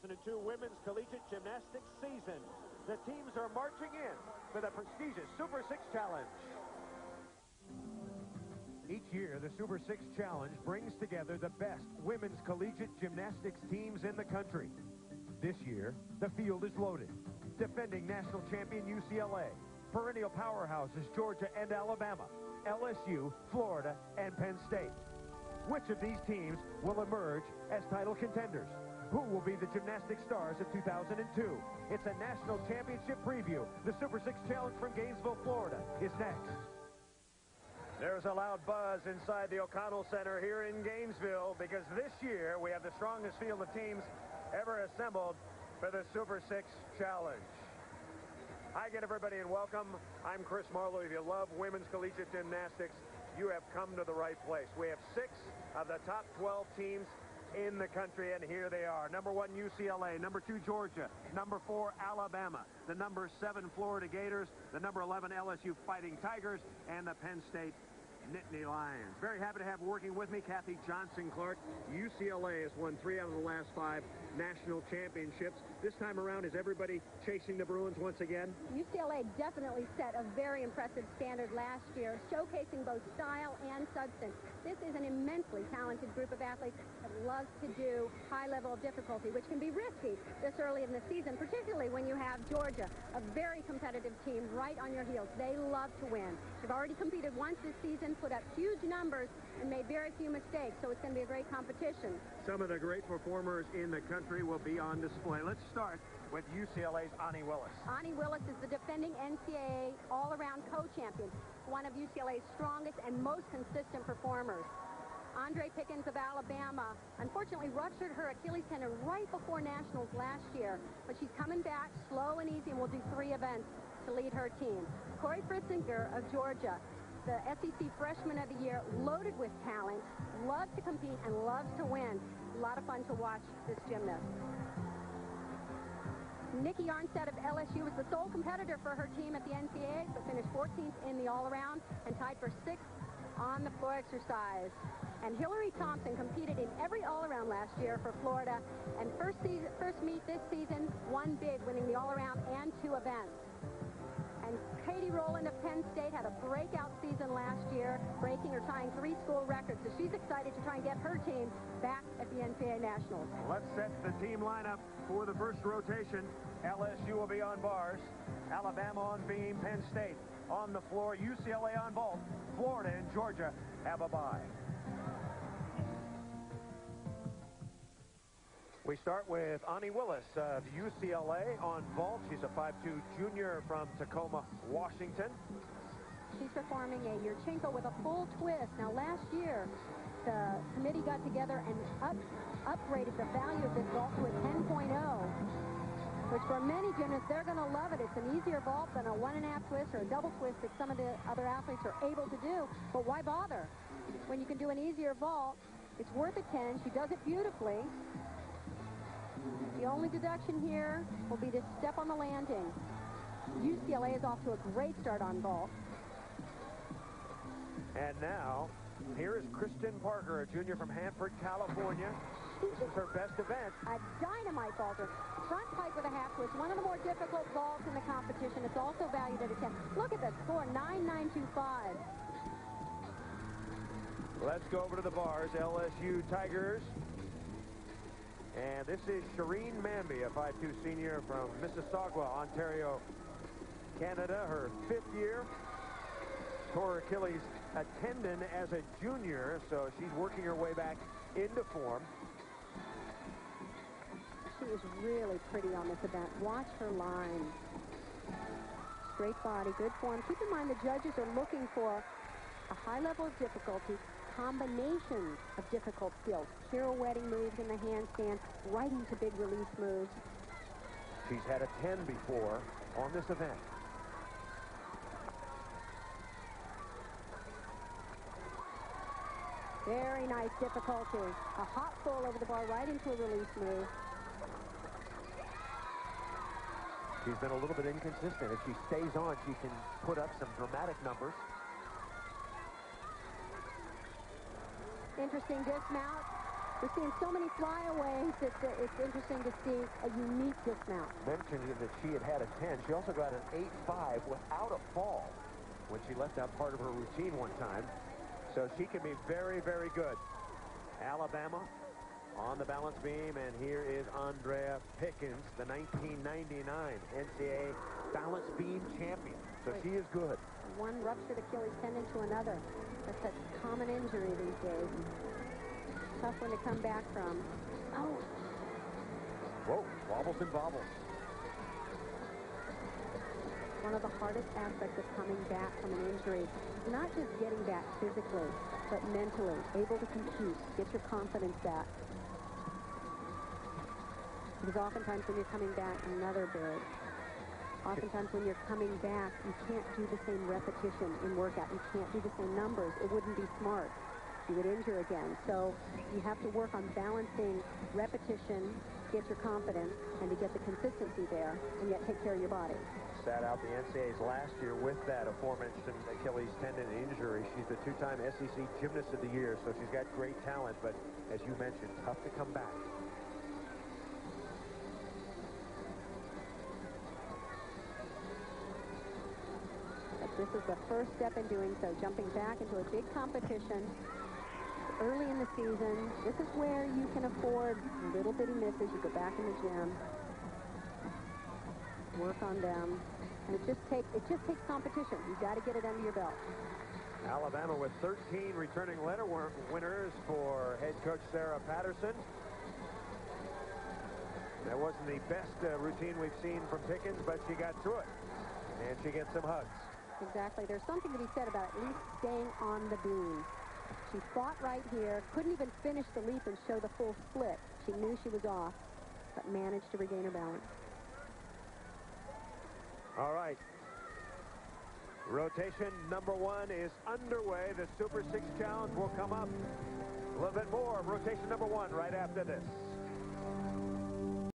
2002 Women's Collegiate Gymnastics season. The teams are marching in for the prestigious Super 6 Challenge. Each year, the Super 6 Challenge brings together the best women's collegiate gymnastics teams in the country. This year, the field is loaded. Defending national champion UCLA, perennial powerhouses Georgia and Alabama, LSU, Florida, and Penn State. Which of these teams will emerge as title contenders? Who will be the gymnastic stars of 2002? It's a national championship preview. The Super 6 Challenge from Gainesville, Florida is next. There's a loud buzz inside the O'Connell Center here in Gainesville because this year we have the strongest field of teams ever assembled for the Super 6 Challenge. Hi again, everybody, and welcome. I'm Chris Marlowe. If you love women's collegiate gymnastics, you have come to the right place. We have 6 of the top 12 teams in the country, and here they are. Number 1, UCLA. Number 2, Georgia. Number 4, Alabama. The number 7, Florida Gators. The number 11, LSU Fighting Tigers. And the Penn State Nittany Lions. Very happy to have working with me Kathy Johnson-Clark. UCLA has won 3 out of the last 5 national championships. This time around, is everybody chasing the Bruins once again? UCLA definitely set a very impressive standard last year, showcasing both style and substance. This is an immensely talented group of athletes that loves to do high level of difficulty, which can be risky this early in the season, particularly when you have Georgia, a very competitive team right on your heels. They love to win. They've already competed once this season, put up huge numbers, and made very few mistakes, so it's going to be a great competition. Some of the great performers in the country will be on display. Let's start with UCLA's Ani Willis. Ani Willis is the defending NCAA all-around co-champion, one of UCLA's strongest and most consistent performers. Andre Pickens of Alabama unfortunately ruptured her Achilles tendon right before nationals last year, but she's coming back slow and easy and will do 3 events to lead her team. Corey Fritzinger of Georgia, the SEC Freshman of the Year, loaded with talent, loves to compete and loves to win. A lot of fun to watch this gymnast. Nikki Arnstead of LSU was the sole competitor for her team at the NCAA, but finished 14th in the all-around and tied for 6th on the floor exercise. And Hillary Thompson competed in every all-around last year for Florida, and first meet this season, won big, winning the all-around and 2 events. And Katie Rowland of Penn State had a breakout season last year, breaking or tying 3 school records. So she's excited to try and get her team back at the NCAA Nationals. Let's set the team lineup for the first rotation. LSU will be on bars, Alabama on beam, Penn State on the floor, UCLA on vault, Florida and Georgia have a bye. We start with Ani Willis of UCLA on vault. She's a 5'2" junior from Tacoma, Washington. She's performing a Yurchenko with a full twist. Now, last year, the committee got together and upgraded the value of this vault to a 10.0, which for many gymnasts, they're going to love it. It's an easier vault than a 1.5 twist or a double twist that some of the other athletes are able to do. But why bother? When you can do an easier vault, it's worth a 10. She does it beautifully. The only deduction here will be to step on the landing. UCLA is off to a great start on vault. And now, here is Kristen Parker, a junior from Hanford, California. This is her best event. A dynamite vaulter. Front pike with a half twist, one of the more difficult vaults in the competition. It's also valued at a 10. Look at the score, 9.925. Let's go over to the bars, LSU Tigers. And this is Shireen Manby, a 5'2" senior from Mississauga, Ontario, Canada, her 5th year. Tore Achilles a tendon as a junior, so she's working her way back into form. She is really pretty on this event. Watch her line. Straight body, good form. Keep in mind the judges are looking for a high level of difficulty, combinations of difficult skills, pirouetting moves in the handstand, right into big release moves. She's had a 10 before on this event. Very nice difficulty. A hop pull over the bar right into a release move. She's been a little bit inconsistent. If she stays on, she can put up some dramatic numbers. Interesting dismount. We're seeing so many flyaways that it's interesting to see a unique dismount. Mentioned that she had a 10. She also got an 8.5 without a fall when she left out part of her routine one time. So she can be very, very good. Alabama on the balance beam, and here is Andrea Pickens, the 1999 NCAA balance beam champion. So she is good. One ruptured Achilles tendon to another. That's such a common injury these days. Tough one to come back from. Oh. Whoa, wobbles and bobbles. One of the hardest aspects of coming back from an injury is not just getting back physically, but mentally, able to compete, get your confidence back. Because oftentimes when you're coming back, another big. Oftentimes when you're coming back, you can't do the same repetition in workout. You can't do the same numbers. It wouldn't be smart. You would injure again. So you have to work on balancing repetition, get your confidence, and to get the consistency there, and yet take care of your body. Sat out the NCAAs last year with that aforementioned Achilles tendon injury. She's the two-time SEC Gymnast of the Year, so she's got great talent, but as you mentioned, tough to come back. This is the first step in doing so, jumping back into a big competition early in the season. This is where you can afford little bitty misses. You go back in the gym, work on them, and it just takes competition. You've got to get it under your belt. Alabama with 13 returning letter winners for head coach Sarah Patterson. That wasn't the best routine we've seen from Pickens, but she got through it, and she gets some hugs. Exactly. There's something to be said about at least staying on the beam. She fought right here, couldn't even finish the leap and show the full split. She knew she was off, but managed to regain her balance. All right. Rotation number 1 is underway. The Super 6 Challenge will come up. A little bit more of rotation number 1 right after this.